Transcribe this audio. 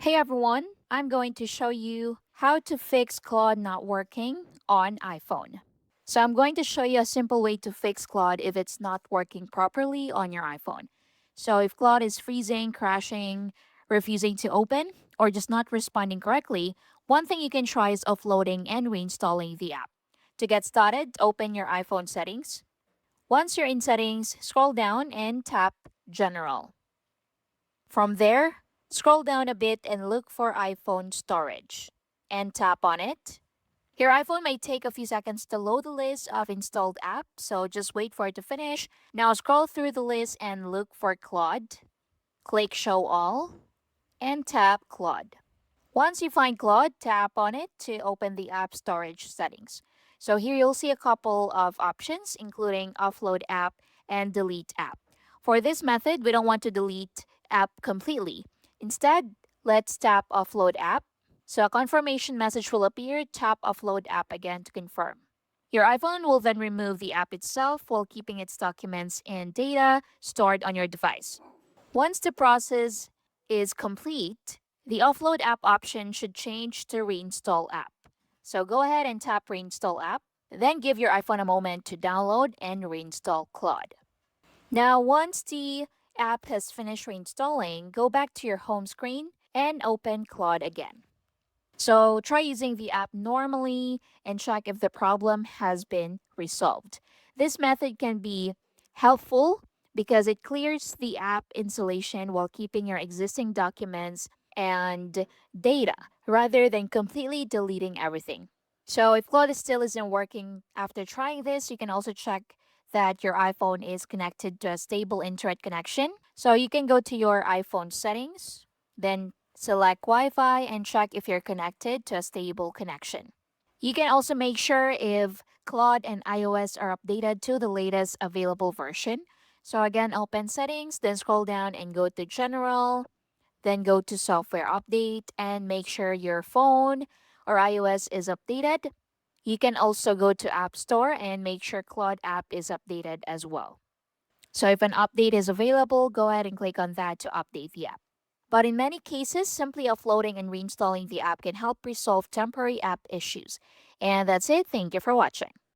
Hey everyone, I'm going to show you how to fix Claude not working on iPhone. So I'm going to show you a simple way to fix Claude if it's not working properly on your iPhone. So if Claude is freezing, crashing, refusing to open, or just not responding correctly, one thing you can try is offloading and reinstalling the app. To get started, open your iPhone settings. Once you're in settings, scroll down and tap General. From there, scroll down a bit and look for iPhone storage and tap on it. Your iPhone may take a few seconds to load the list of installed apps, so just wait for it to finish. Now scroll through the list and look for Claude. Click Show All and tap Claude. Once you find Claude, tap on it to open the app storage settings. So here you'll see a couple of options, including offload app and delete app. For this method, we don't want to delete app completely. Instead, let's tap offload app. So a confirmation message will appear. Tap offload app again to confirm. Your iPhone will then remove the app itself while keeping its documents and data stored on your device. Once the process is complete, the offload app option should change to reinstall app. So go ahead and tap reinstall app, then give your iPhone a moment to download and reinstall Claude. Now, once the app has finished reinstalling, go back to your home screen and open Claude again. So try using the app normally and check if the problem has been resolved. This method can be helpful because it clears the app installation while keeping your existing documents and data rather than completely deleting everything. So if Claude still isn't working after trying this, you can also check that your iPhone is connected to a stable internet connection. So you can go to your iPhone settings, then select Wi-Fi and check if you're connected to a stable connection. You can also make sure if Claude and iOS are updated to the latest available version. So again, open settings, then scroll down and go to general, then go to software update and make sure your phone or iOS is updated. You can also go to App Store and make sure Claude app is updated as well. So if an update is available, go ahead and click on that to update the app. But in many cases, simply uploading and reinstalling the app can help resolve temporary app issues. And that's it. Thank you for watching.